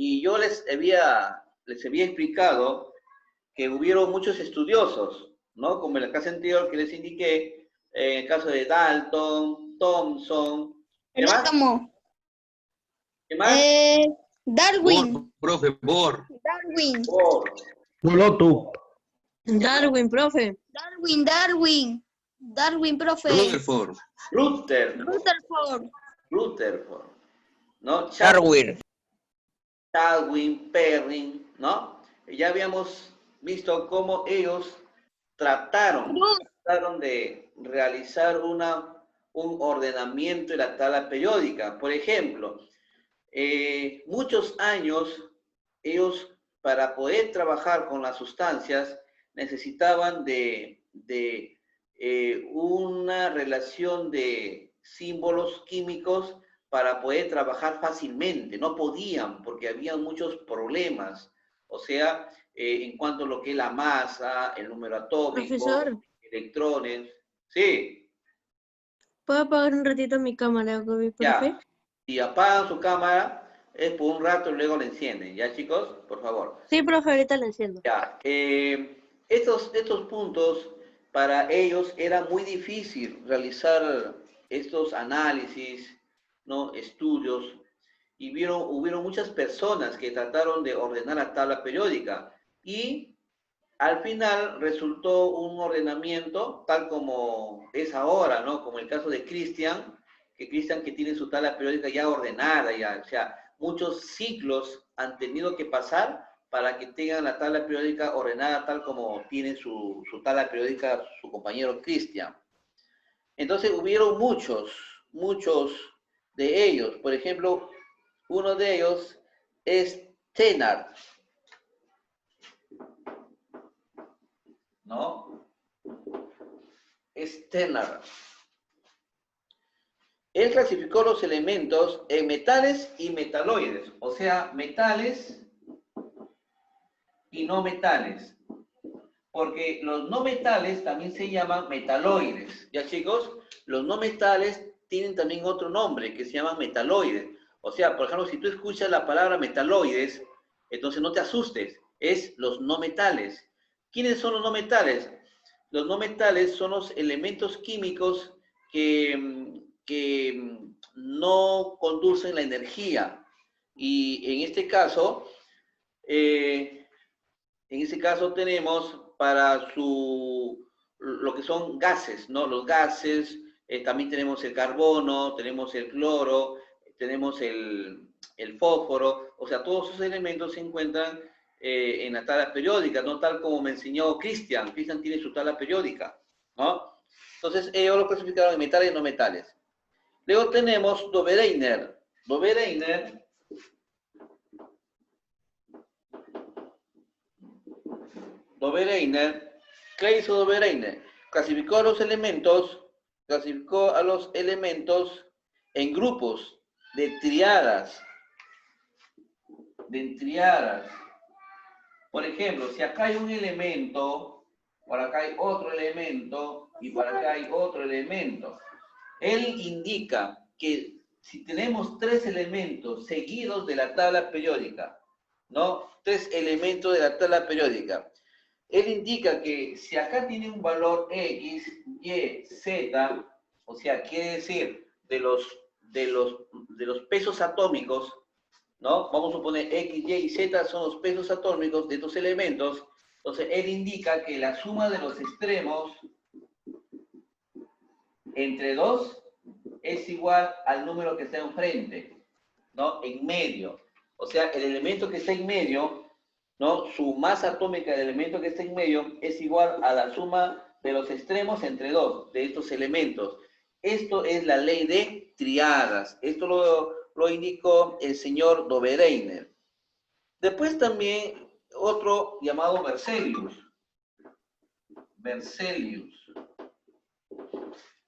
Y yo les había explicado que hubieron muchos estudiosos, ¿no? Como en el caso anterior que les indiqué, en el caso de Dalton, Thomson, ¿qué El más? átomo. ¿Qué más? Darwin. Bohr, profe, Bohr. Darwin. Bohr, Loto. Darwin, profe. Darwin. Darwin, profe. Rutherford. Rutherford. Rutherford, ¿no? Darwin. Darwin, Perrin, ¿no? Ya habíamos visto cómo ellos trataron de realizar un ordenamiento de la tabla periódica. Por ejemplo, muchos años ellos, para poder trabajar con las sustancias, necesitaban de una relación de símbolos químicos para poder trabajar fácilmente. No podían porque había muchos problemas. O sea, en cuanto a lo que es la masa, el número atómico, Profesor, electrones. Sí, ¿puedo apagar un ratito mi cámara, profe? ya. Si apagan su cámara, es por un rato y luego la encienden. ¿Ya, chicos? Por favor. Sí, profe, ahorita la enciendo. Ya. Estos puntos, para ellos era muy difícil realizar estos análisis, ¿no? Estudios, y hubieron muchas personas que trataron de ordenar la tabla periódica, y al final resultó un ordenamiento tal como es ahora, ¿no? Como el caso de Christian, que tiene su tabla periódica ya ordenada, ya, o sea, muchos ciclos han tenido que pasar para que tengan la tabla periódica ordenada tal como tiene su tabla periódica su compañero Christian. Entonces hubieron muchos de ellos. Por ejemplo, uno de ellos es Thénard, ¿no? Es Thénard. Él clasificó los elementos en metales y metaloides, o sea, metales y no metales. Porque los no metales también se llaman metaloides. ¿Ya, chicos? Los no metales tienen también otro nombre que se llaman metaloides. O sea, por ejemplo, si tú escuchas la palabra metaloides, entonces no te asustes, es los no metales. ¿Quiénes son los no metales? Los no metales son los elementos químicos que no conducen la energía. Y en este caso tenemos para lo que son gases, ¿no? Los gases, también tenemos el carbono, tenemos el cloro, tenemos el fósforo, o sea, todos esos elementos se encuentran en la tabla periódica, no tal como me enseñó Christian. Christian tiene su tabla periódica, ¿no? Entonces, ellos lo clasificaron en metales y no metales. Luego tenemos Dobereiner. Dobereiner, ¿qué hizo Dobereiner? Clasificó a los elementos en grupos de triadas. Por ejemplo, si acá hay un elemento, por acá hay otro elemento y por acá hay otro elemento. Él indica que si tenemos tres elementos seguidos de la tabla periódica, ¿no? Tres elementos de la tabla periódica. Él indica que si acá tiene un valor X, Y, Z, o sea, quiere decir de los pesos atómicos, ¿no? Vamos a suponer X, Y y Z son los pesos atómicos de estos elementos. Entonces, él indica que la suma de los extremos entre 2 es igual al número que está enfrente, ¿no? En medio. O sea, el elemento que está en medio, ¿no? Su masa atómica del elemento que está en medio es igual a la suma de los extremos entre 2 de estos elementos. Esto es la ley de triadas. Esto lo indicó el señor Dobereiner. Después también otro llamado Berzelius.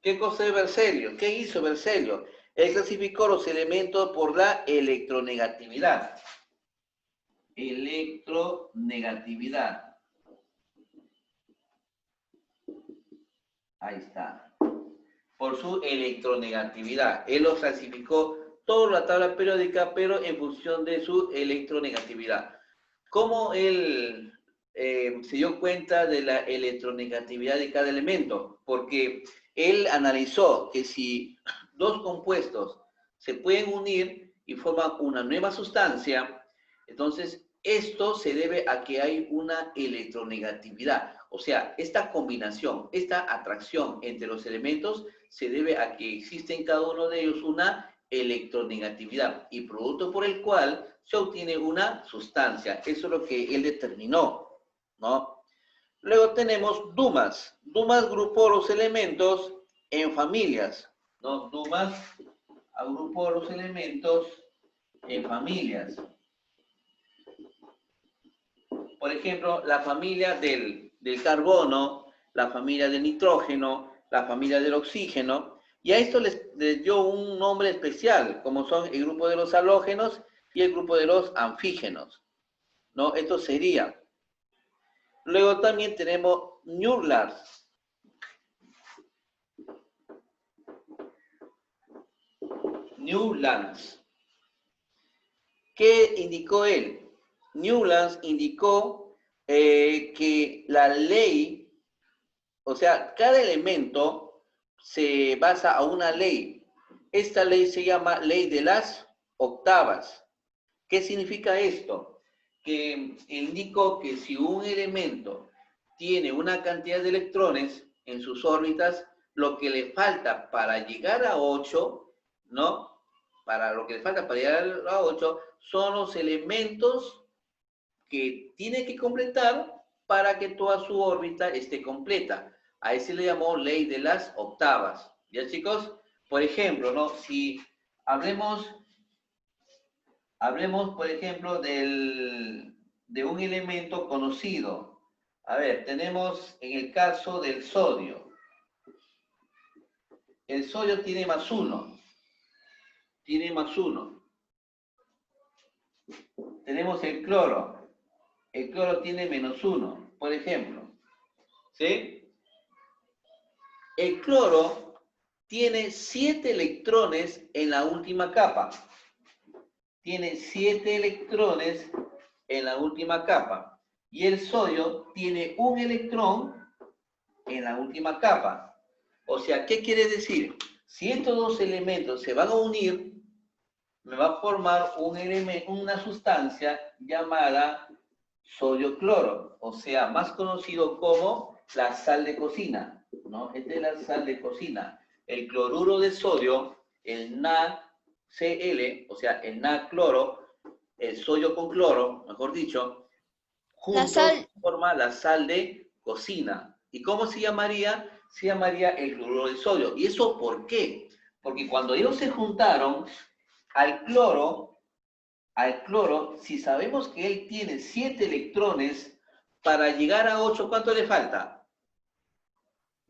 ¿Qué cosa es Berzelius? ¿Qué hizo Berzelius? Él clasificó los elementos por la electronegatividad. Ahí está. Por su electronegatividad. Él los clasificó toda la tabla periódica, pero en función de su electronegatividad. ¿Cómo él se dio cuenta de la electronegatividad de cada elemento? Porque él analizó que si dos compuestos se pueden unir y forman una nueva sustancia, entonces esto se debe a que hay una electronegatividad. O sea, esta combinación, esta atracción entre los elementos se debe a que existe en cada uno de ellos una electronegatividad y producto por el cual se obtiene una sustancia. Eso es lo que él determinó, ¿no? Luego tenemos Dumas. Dumas agrupó los elementos en familias, ¿no? Dumas agrupó los elementos en familias. Por ejemplo, la familia del carbono, la familia del nitrógeno, la familia del oxígeno, y a esto les dio un nombre especial, como son el grupo de los halógenos y el grupo de los anfígenos, ¿no? Esto sería. Luego también tenemos Newlands. Newlands. ¿Qué indicó él? Newlands indicó que la ley, o sea, cada elemento se basa a una ley. Esta ley se llama ley de las octavas. ¿Qué significa esto? Que indicó que si un elemento tiene una cantidad de electrones en sus órbitas, lo que le falta para llegar a 8, ¿no? Para lo que le falta para llegar a 8 son los elementos que tiene que completar para que toda su órbita esté completa. A ese le llamó ley de las octavas. ¿Ya, chicos? Por ejemplo, ¿no? Si hablemos, por ejemplo, de un elemento conocido. A ver, tenemos en el caso del sodio. El sodio tiene más 1. Tiene más 1. Tenemos el cloro. El cloro tiene menos 1, por ejemplo. ¿Sí? El cloro tiene 7 electrones en la última capa. Tiene 7 electrones en la última capa. Y el sodio tiene un electrón en la última capa. O sea, ¿qué quiere decir? Si estos dos elementos se van a unir, me va a formar una sustancia llamada sodio cloro, o sea, más conocido como la sal de cocina, ¿no? Esta es la sal de cocina. El cloruro de sodio, el NaCl, o sea, el NaCloro, el sodio con cloro, mejor dicho, juntos forma la sal de cocina. ¿Y cómo se llamaría? Se llamaría el cloruro de sodio. ¿Y eso por qué? Porque cuando ellos se juntaron, al cloro, si sabemos que él tiene 7 electrones, para llegar a 8, ¿cuánto le falta?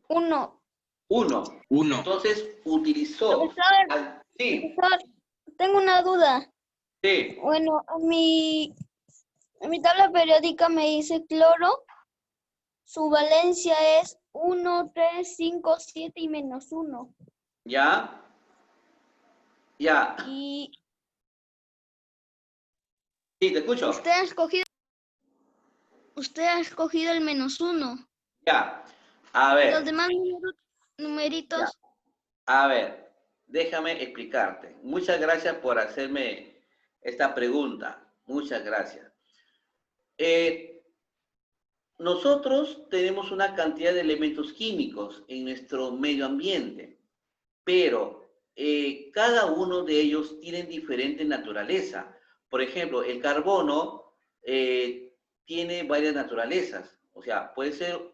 1. 1. Entonces, utilizó... Profesor, sí. profesor, tengo una duda. Sí. Bueno, en mi tabla periódica me dice cloro, su valencia es 1, 3, 5, 7 y menos 1. ¿Ya? Ya. Y sí, te escucho. Usted ha escogido el menos 1. Ya. A ver. Los demás numeritos. Ya. A ver, déjame explicarte. Muchas gracias por hacerme esta pregunta. Muchas gracias. Nosotros tenemos una cantidad de elementos químicos en nuestro medio ambiente, pero cada uno de ellos tiene diferente naturaleza. Por ejemplo, el carbono tiene varias naturalezas. O sea, puede ser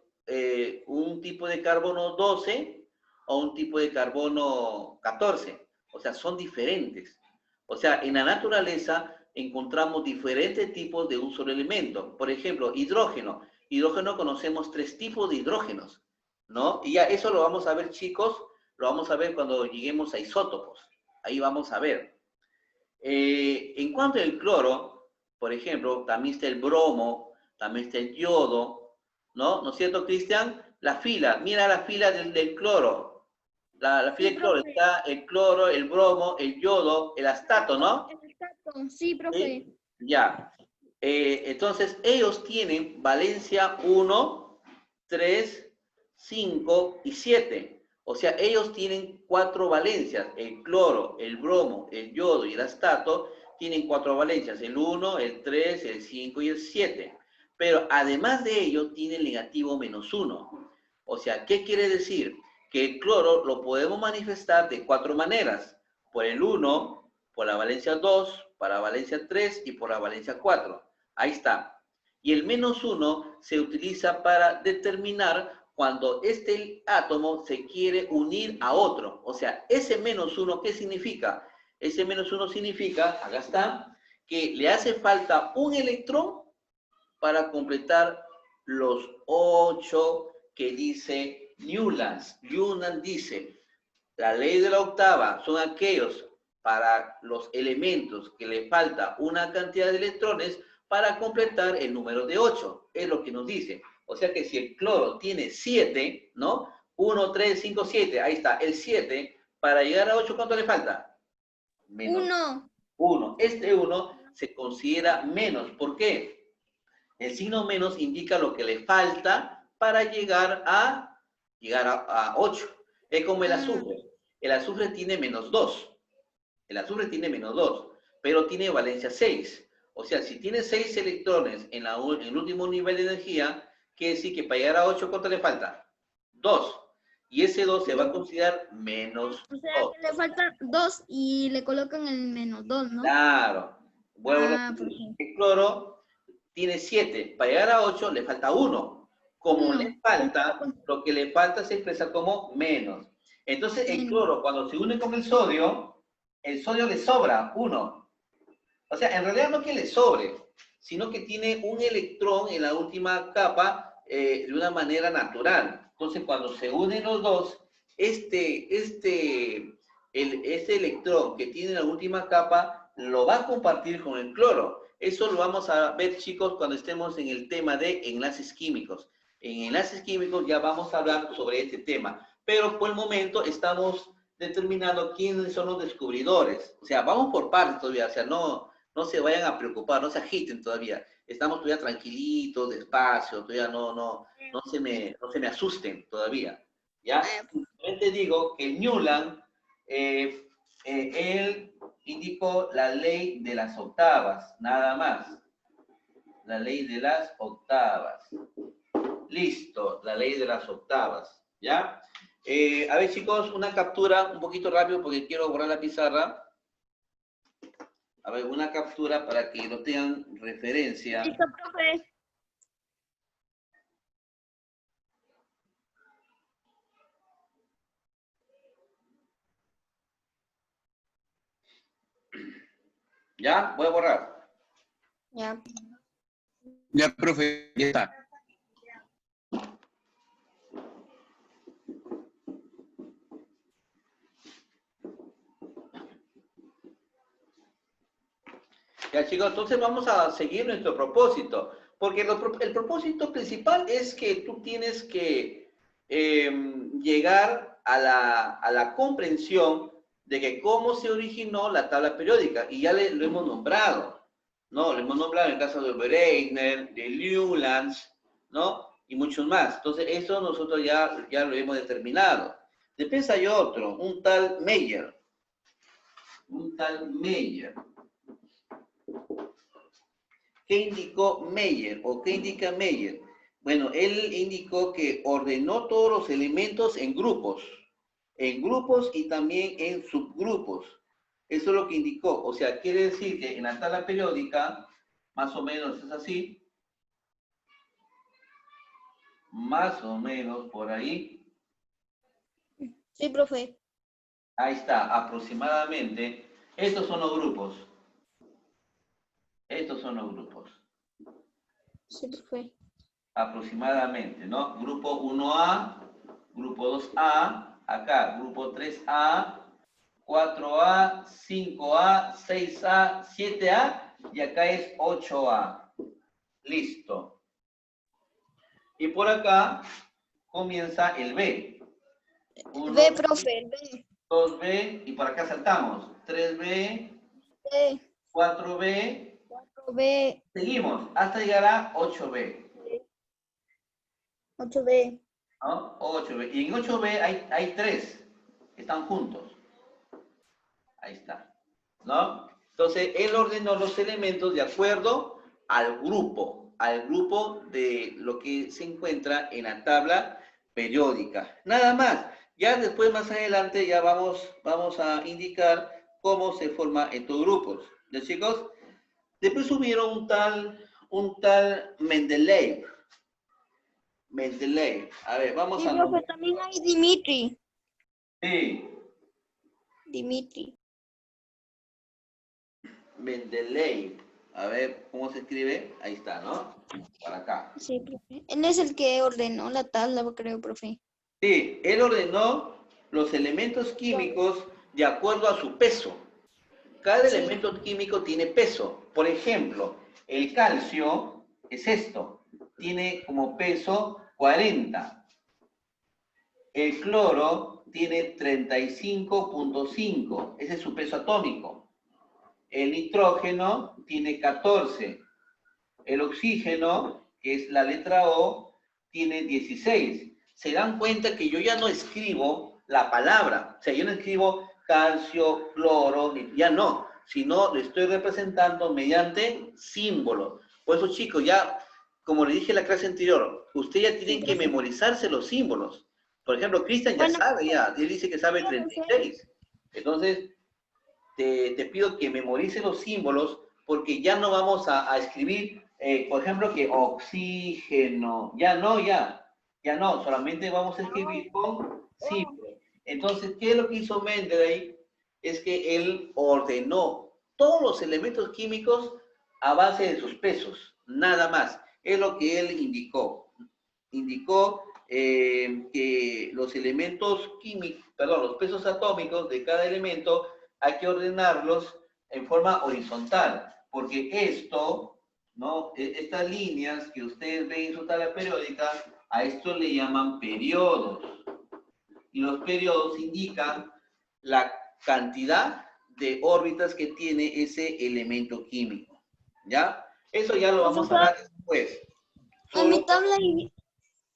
un tipo de carbono 12 o un tipo de carbono 14. O sea, son diferentes. O sea, en la naturaleza encontramos diferentes tipos de un solo elemento. Por ejemplo, hidrógeno. Hidrógeno conocemos 3 tipos de hidrógenos, ¿no? Y ya eso lo vamos a ver, chicos, lo vamos a ver cuando lleguemos a isótopos. Ahí vamos a ver. En cuanto al cloro, por ejemplo, también está el bromo, también está el yodo, ¿no? ¿No es cierto, Cristian? La fila, mira la fila del cloro. La fila Sí, de cloro, profe. está el cloro, el bromo, el yodo, el astato, ¿no? Exacto. Sí, profe. ¿Sí? Ya. Entonces, ellos tienen valencia 1, 3, 5 y 7. O sea, ellos tienen 4 valencias. El cloro, el bromo, el yodo y el astato tienen 4 valencias. El 1, el 3, el 5 y el 7. Pero además de ello, tiene el negativo -1. O sea, ¿qué quiere decir? Que el cloro lo podemos manifestar de 4 maneras. Por el 1, por la valencia 2, para la valencia 3 y por la valencia 4. Ahí está. Y el -1 se utiliza para determinar cuando este átomo se quiere unir a otro. O sea, ese -1, ¿qué significa? Ese -1 significa, acá está, que le hace falta un electrón para completar los 8 que dice Newlands. Newlands dice, la ley de la octava son aquellos para los elementos que le falta una cantidad de electrones para completar el número de 8. Es lo que nos dice. O sea que si el cloro tiene 7, ¿no? 1, 3, 5, 7. Ahí está, el 7. Para llegar a 8, ¿cuánto le falta? Menos 1. Este 1 se considera menos. ¿Por qué? El signo menos indica lo que le falta para llegar a 8. Es como el azufre. El azufre tiene -2. El azufre tiene -2, pero tiene valencia 6. O sea, si tiene 6 electrones en el último nivel de energía, quiere decir que para llegar a 8, ¿cuánto le falta? 2. Y ese 2 se va a considerar -2. O sea que le faltan 2 y le colocan el -2, ¿no? Claro. Vuelvo a Perfecto. repetir. El cloro tiene 7. Para llegar a 8 le falta 1. Como le falta, lo que le falta se expresa como menos. Entonces el cloro, cuando se une con el sodio le sobra 1. O sea, en realidad no es que le sobre, sino que tiene un electrón en la última capa de una manera natural. Entonces, cuando se unen los dos, este electrón que tiene la última capa lo va a compartir con el cloro. Eso lo vamos a ver, chicos, cuando estemos en el tema de enlaces químicos. En enlaces químicos ya vamos a hablar sobre este tema. Pero por el momento estamos determinando quiénes son los descubridores. O sea, vamos por partes todavía. O sea, no se vayan a preocupar, no se agiten todavía. Estamos todavía tranquilitos, despacio, todavía no se me asusten todavía. ¿Ya? Simplemente digo que Newland, él indicó la ley de las octavas, nada más. La ley de las octavas. Listo, la ley de las octavas. ¿Ya? A ver, chicos, una captura un poquito rápido porque quiero borrar la pizarra. A ver, una captura para que lo tengan referencia. Listo, profe. ¿Ya? Voy a borrar. Ya. Ya, profe, ya está. Ya, chicos, entonces vamos a seguir nuestro propósito. Porque el propósito principal es que tú tienes que llegar a la comprensión de que cómo se originó la tabla periódica. Y ya lo hemos nombrado, ¿no? Lo hemos nombrado en el caso de Breitner, de Newlands, ¿no? Y muchos más. Entonces, eso nosotros ya lo hemos determinado. Después hay otro, un tal Meyer. Un tal Meyer. ¿Qué indicó Meyer o qué indica Meyer? Bueno, él indicó que ordenó todos los elementos en grupos y también en subgrupos. Eso es lo que indicó. O sea, quiere decir que en la tabla periódica, más o menos es así, más o menos por ahí. Sí, profe. Ahí está, aproximadamente. Estos son los grupos. Estos son los grupos. Sí, profe. Aproximadamente, ¿no? Grupo 1A, grupo 2A, acá, grupo 3A, 4A, 5A, 6A, 7A y acá es 8A. Listo. Y por acá comienza el B. 1, B, profe, el B. 2B, y por acá saltamos. 3B, B, 4B, 4B, seguimos hasta llegar a 8B. 8B. ¿No? 8B. Y en 8B hay 3 que están juntos. Ahí está. ¿No? Entonces, él ordenó los elementos de acuerdo al grupo de lo que se encuentra en la tabla periódica. Nada más. Ya después, más adelante, ya vamos a indicar cómo se forman estos grupos. ¿Ya, chicos? Después hubieron un tal Mendeleev. Mendeleev. A ver, vamos Sí, a profe, nombrar. también hay Dimitri. Sí, Dimitri. Mendeleev. A ver, ¿cómo se escribe? Ahí está, ¿no? Para acá. Sí, profe. Él es el que ordenó la tabla, creo, profe. Sí, él ordenó los elementos químicos de acuerdo a su peso. Cada Sí. elemento químico tiene peso. Por ejemplo, el calcio es esto. Tiene como peso 40. El cloro tiene 35.5. Ese es su peso atómico. El nitrógeno tiene 14. El oxígeno, que es la letra O, tiene 16. Se dan cuenta que yo ya no escribo la palabra. O sea, yo no escribo calcio, cloro, ya no. Sino lo estoy representando mediante símbolos. Por eso, chicos, ya, como le dije en la clase anterior, ustedes ya tienen que memorizarse los símbolos. Por ejemplo, Cristian ya Bueno, sabe, ya. Él dice que sabe profe. 36. Entonces, te pido que memorices los símbolos porque ya no vamos a escribir, por ejemplo, que oxígeno. Ya no, solamente vamos a escribir con símbolos. Entonces, ¿qué es lo que hizo Mendeley? Es que él ordenó todos los elementos químicos a base de sus pesos, nada más. Es lo que él indicó. Indicó que los elementos químicos, perdón, los pesos atómicos de cada elemento hay que ordenarlos en forma horizontal, porque esto, ¿no? Estas líneas que ustedes ven en su tabla periódica, a esto le llaman periodos. Y los periodos indican la cantidad de órbitas que tiene ese elemento químico. ¿Ya? Eso ya lo vamos a dar después. En mi tabla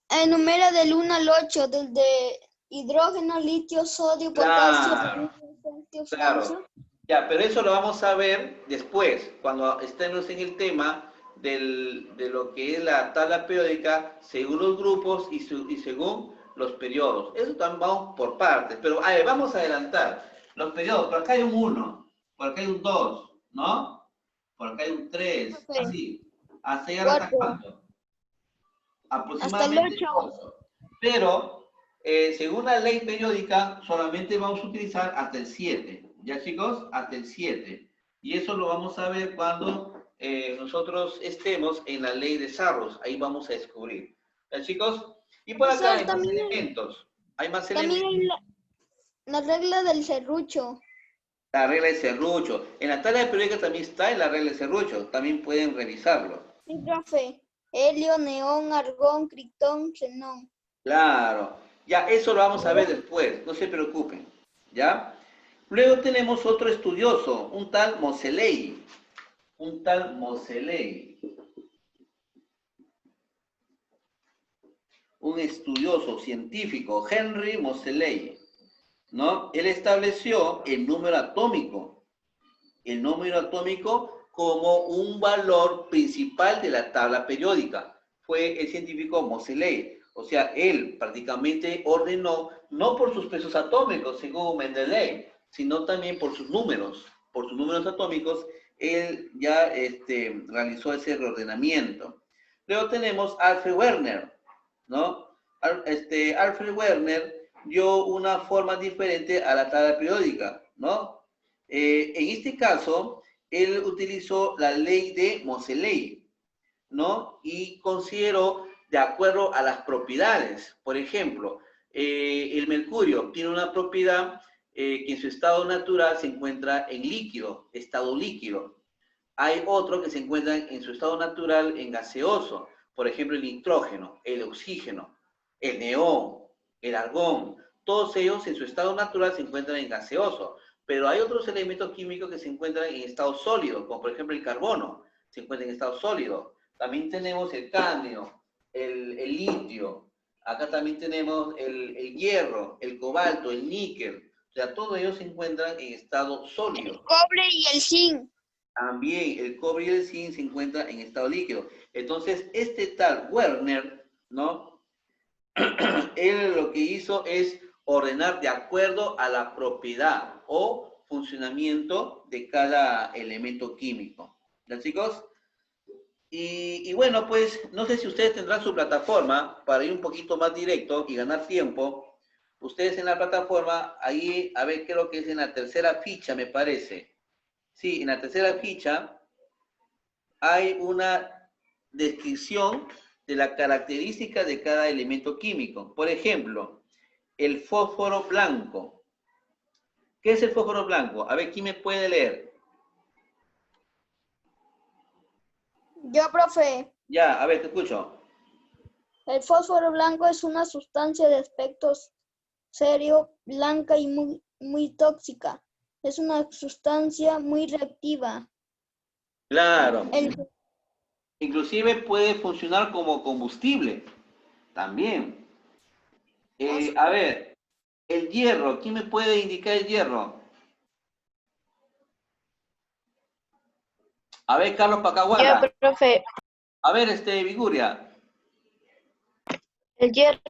enumera del 1 al 8, desde hidrógeno, litio, sodio, potasio, Claro. Ya, pero eso lo vamos a ver después, cuando estemos en el tema de lo que es la tabla periódica según los grupos y según los periodos. Eso también vamos por partes, pero a ver, vamos a adelantar. Los periodos, por acá hay un 1, por acá hay un 2, ¿no? Por acá hay un 3, así. ¿Hasta llegar hasta cuánto? Aproximadamente hasta el 8. Pero, según la ley periódica, solamente vamos a utilizar hasta el 7. ¿Ya, chicos? Hasta el 7. Y eso lo vamos a ver cuando nosotros estemos en la ley de Sarros. Ahí vamos a descubrir. ¿Ya, chicos? Y por acá hay más elementos. Hay más elementos. También hay la regla del serrucho. La regla de serrucho. En la tabla periódica también está en la regla de serrucho. También pueden revisarlo. Sí, profe. Helio, neón, argón, criptón, xenón. Claro. Ya, eso lo vamos a ver después. No se preocupen. ¿Ya? Luego tenemos otro estudioso, un tal Moseley. Un tal Moseley. Un estudioso científico, Henry Moseley, ¿no? Él estableció el número atómico como un valor principal de la tabla periódica. Fue el científico Moseley. O sea, él prácticamente ordenó, no por sus pesos atómicos, según Mendeley, sino también por sus números atómicos, él ya realizó ese reordenamiento. Luego tenemos Alfred Werner, ¿no? Alfred Werner dio una forma diferente a la tabla periódica, ¿no? En este caso, él utilizó la ley de Moseley, ¿no? Y consideró de acuerdo a las propiedades. Por ejemplo, el mercurio tiene una propiedad que en su estado natural se encuentra en líquido, estado líquido. Hay otro que se encuentra en su estado natural en gaseoso. Por ejemplo, el nitrógeno, el oxígeno, el neón, el argón. Todos ellos en su estado natural se encuentran en gaseoso, pero hay otros elementos químicos que se encuentran en estado sólido, como por ejemplo el carbono, se encuentra en estado sólido. También tenemos el cadmio, el litio, acá también tenemos el hierro, el cobalto, el níquel. O sea, todos ellos se encuentran en estado sólido. Cobre y el zinc. También el cobre y el zinc se encuentran en estado líquido. Entonces, este tal Werner, ¿no? Él lo que hizo es ordenar de acuerdo a la propiedad o funcionamiento de cada elemento químico. ¿Ya, chicos? Y bueno, pues, no sé si ustedes tendrán su plataforma para ir un poquito más directo y ganar tiempo. Ustedes en la plataforma, ahí, a ver, creo que es en la tercera ficha, me parece. Sí, en la tercera ficha hay una descripción de la característica de cada elemento químico. Por ejemplo, el fósforo blanco. ¿Qué es el fósforo blanco? A ver, ¿quién me puede leer? Yo, profe. Ya, a ver, te escucho. El fósforo blanco es una sustancia de aspecto serio, blanca y muy tóxica. Es una sustancia muy reactiva. Claro. El, Inclusive puede funcionar como combustible. También. A ver, el hierro. ¿Quién me puede indicar el hierro? A ver, Carlos Pacahuala. Ya, profe, A ver, Viguria. el hierro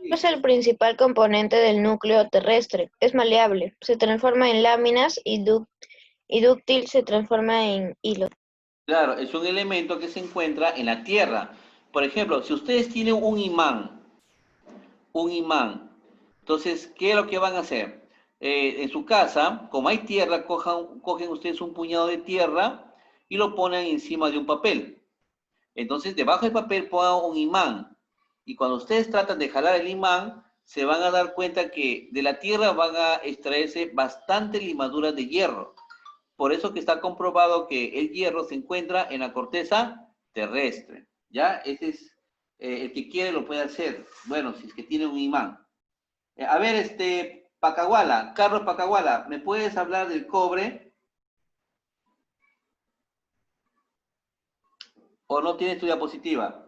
es el principal componente del núcleo terrestre. Es maleable, se transforma en láminas y dúctil se transforma en hilos. Claro, es un elemento que se encuentra en la Tierra. Por ejemplo, si ustedes tienen un imán, entonces, ¿qué es lo que van a hacer? En su casa, como hay tierra, cogen ustedes un puñado de tierra y lo ponen encima de un papel. Entonces, debajo del papel pongan un imán. Y cuando ustedes tratan de jalar el imán, se van a dar cuenta que de la tierra van a extraerse bastantes limaduras de hierro. Por eso que está comprobado que el hierro se encuentra en la corteza terrestre. ¿Ya? Ese es el que quiere lo puede hacer. Bueno, si es que tiene un imán. A ver, Pacahuala, Carlos Pacahuala, ¿me puedes hablar del cobre? ¿O no tienes tu diapositiva?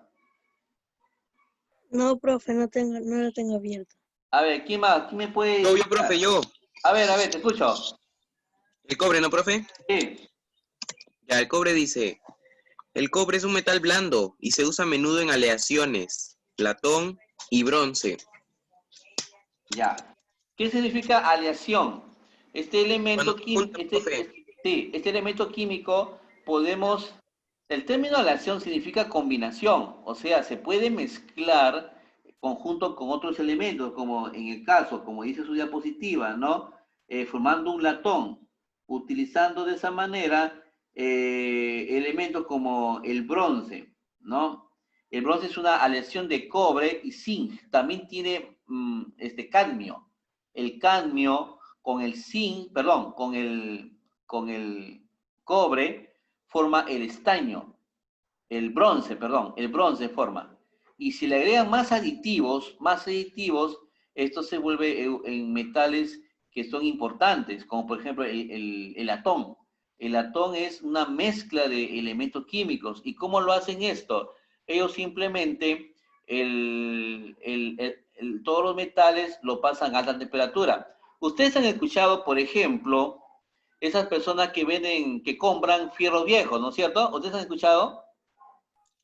No, profe, no la tengo abierta. A ver, ¿quién más? ¿Quién me puede...? Yo, profe, yo. A ver, te escucho. El cobre, ¿no, profe? Sí. Ya, el cobre dice, el cobre es un metal blando y se usa a menudo en aleaciones, latón y bronce. Ya. ¿Qué significa aleación? Este elemento químico, este elemento químico podemos, el término aleación significa combinación, o sea, se puede mezclar conjunto con otros elementos, como en el caso, como dice su diapositiva, ¿no? Formando un latón, utilizando de esa manera elementos como el bronce, ¿no? El bronce es una aleación de cobre y zinc, también tiene cadmio. El cadmio con el zinc, perdón, con el cobre forma el estaño, el bronce forma. Y si le agregan más aditivos, esto se vuelve en metales que son importantes, como por ejemplo el latón. El latón es una mezcla de elementos químicos. ¿Y cómo lo hacen esto? Ellos simplemente todos los metales lo pasan a alta temperatura. Ustedes han escuchado, por ejemplo, esas personas que compran fierros viejos, ¿no es cierto? ¿Ustedes han escuchado?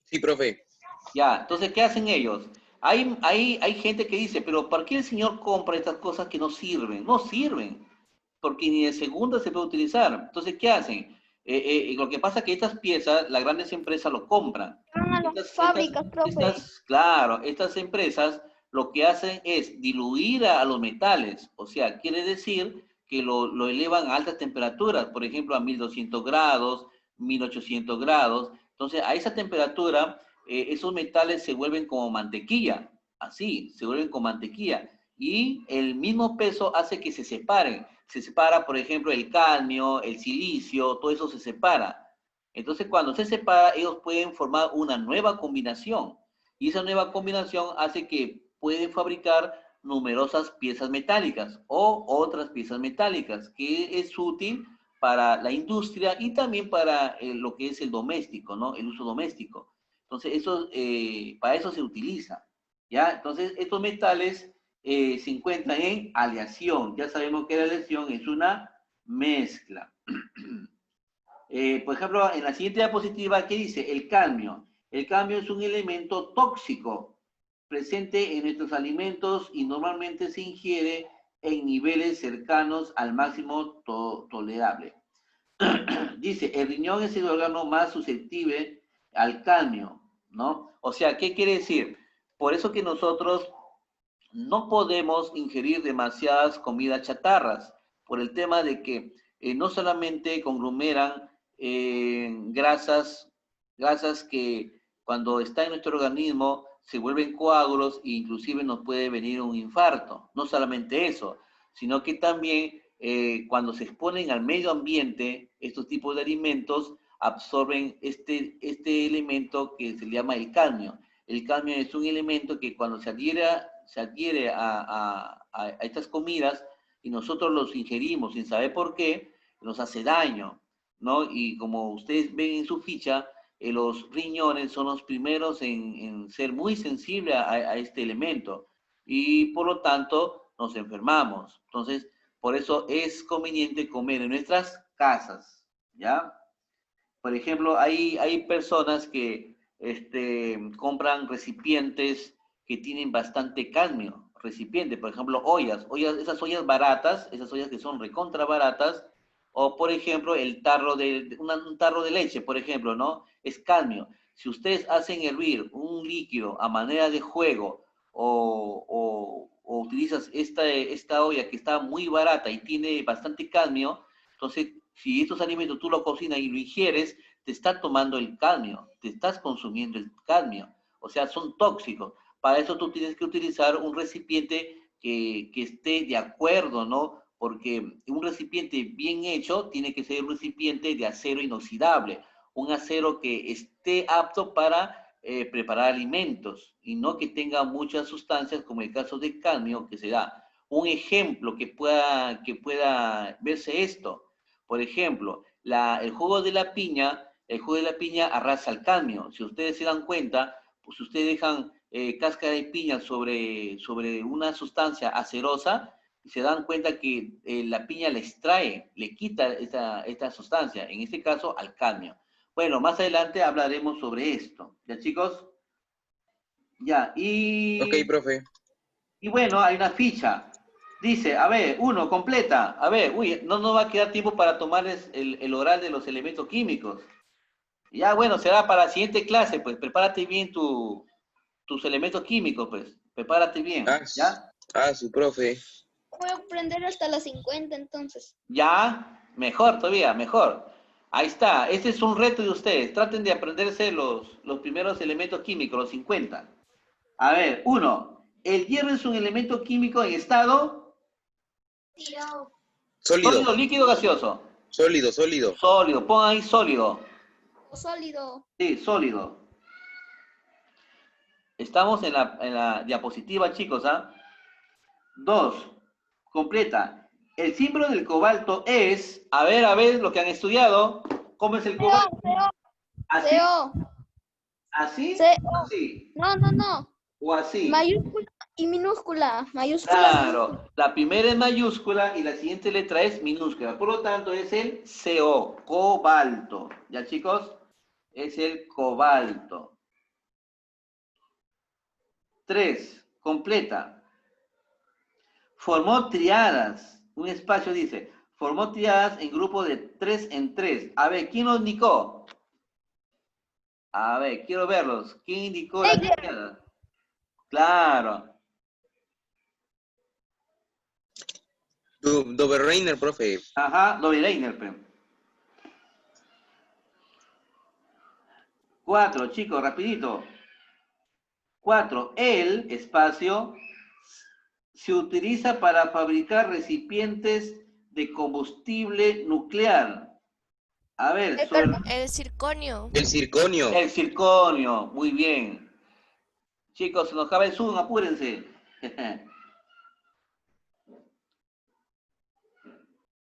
Sí, profe. Ya, entonces, ¿qué hacen ellos? Hay gente que dice, pero ¿por qué el señor compra estas cosas que no sirven? No sirven, porque ni de segunda se puede utilizar. Entonces, ¿qué hacen? Lo que pasa es que estas piezas, las grandes empresas lo compran. fábricas, profe. Claro, estas empresas lo que hacen es diluir a los metales, o sea, quiere decir que lo elevan a altas temperaturas, por ejemplo, a 1200 grados, 1800 grados. Entonces, a esa temperatura, esos metales se vuelven como mantequilla, así, se vuelven como mantequilla. Y el mismo peso hace que se separen. Se separa, por ejemplo, el cadmio, el silicio, todo eso se separa. Entonces, cuando se separa, ellos pueden formar una nueva combinación. Y esa nueva combinación hace que pueden fabricar numerosas piezas metálicas o otras piezas metálicas, que es útil para la industria y también para lo que es el doméstico, ¿no? El uso doméstico. Entonces, eso, para eso se utiliza, ¿ya? Entonces, estos metales se encuentran en aleación. Ya sabemos que la aleación es una mezcla. Por ejemplo, en la siguiente diapositiva, ¿qué dice? El cadmio. El cadmio es un elemento tóxico presente en nuestros alimentos y normalmente se ingiere en niveles cercanos al máximo tolerable. Dice, el riñón es el órgano más susceptible al cadmio, ¿no? O sea, ¿qué quiere decir? Por eso que nosotros no podemos ingerir demasiadas comidas chatarras, por el tema de que no solamente conglomeran grasas que cuando está en nuestro organismo se vuelven coágulos e inclusive nos puede venir un infarto. No solamente eso, sino que también cuando se exponen al medio ambiente, estos tipos de alimentos absorben este elemento que se llama el cadmio. El cadmio es un elemento que cuando se adhiere a estas comidas y nosotros los ingerimos sin saber por qué, nos hace daño, ¿no? Y como ustedes ven en su ficha, los riñones son los primeros en ser muy sensibles a este elemento y por lo tanto nos enfermamos. Entonces, por eso es conveniente comer en nuestras casas, ¿ya? Por ejemplo, hay personas que compran recipientes que tienen bastante cadmio. Recipiente, por ejemplo, ollas, esas ollas baratas, esas ollas que son recontra baratas, o por ejemplo, un tarro de leche, por ejemplo, ¿no? Es cadmio. Si ustedes hacen hervir un líquido a manera de juego o utilizas esta olla que está muy barata y tiene bastante cadmio, entonces, si estos alimentos tú lo cocinas y lo ingieres, te está tomando el cadmio, te estás consumiendo el cadmio. O sea, son tóxicos. Para eso tú tienes que utilizar un recipiente que esté de acuerdo, ¿no? Porque un recipiente bien hecho tiene que ser un recipiente de acero inoxidable, un acero que esté apto para preparar alimentos y no que tenga muchas sustancias como el caso del cadmio que se da. Un ejemplo que pueda verse esto, por ejemplo, el jugo de la piña arrasa el cadmio. Si ustedes se dan cuenta, pues si ustedes dejan cáscara de piña sobre una sustancia acerosa, se dan cuenta que la piña le extrae, le quita esta sustancia, en este caso al cadmio. Bueno, más adelante hablaremos sobre esto. ¿Ya, chicos? Ya, Ok, profe. y bueno, hay una ficha. Dice, a ver, completa. A ver, no va a quedar tiempo para tomarles el oral de los elementos químicos. Ya, bueno, será para la siguiente clase, pues, prepárate bien tus elementos químicos, pues, prepárate bien, ¿ya? Su profe. Voy a aprender hasta las 50 entonces. Ya, mejor todavía, mejor. Ahí está, este es un reto de ustedes. Traten de aprenderse los primeros elementos químicos, los 50. A ver, 1. El hierro es un elemento químico en estado... Sólido. Líquido, gaseoso. Sólido. Sólido, pon ahí sólido. O sólido. Sí, sólido. Estamos en la diapositiva, chicos, ¿ah? 2. Completa. El símbolo del cobalto es... A ver, lo que han estudiado. ¿Cómo es el cobalto? ¿Así? CO. ¿Así? CO. ¿Así? No. ¿O así? Mayúscula y minúscula. Claro, la primera es mayúscula y la siguiente letra es minúscula. Por lo tanto, es el CO, cobalto. ¿Ya, chicos? Es el cobalto. 3. Completa. Formó triadas. Un espacio dice, formó triadas en grupo de 3 en 3. A ver, ¿quién lo indicó? A ver, quiero verlos. ¿Quién indicó la triada? Claro. Doberreiner, profe. Ajá, Doberreiner, pero. 4, chicos, rapidito. 4. El espacio se utiliza para fabricar recipientes de combustible nuclear. A ver, El circonio. El circonio. el circonio, muy bien. Chicos, se nos acaba el Zoom, apúrense.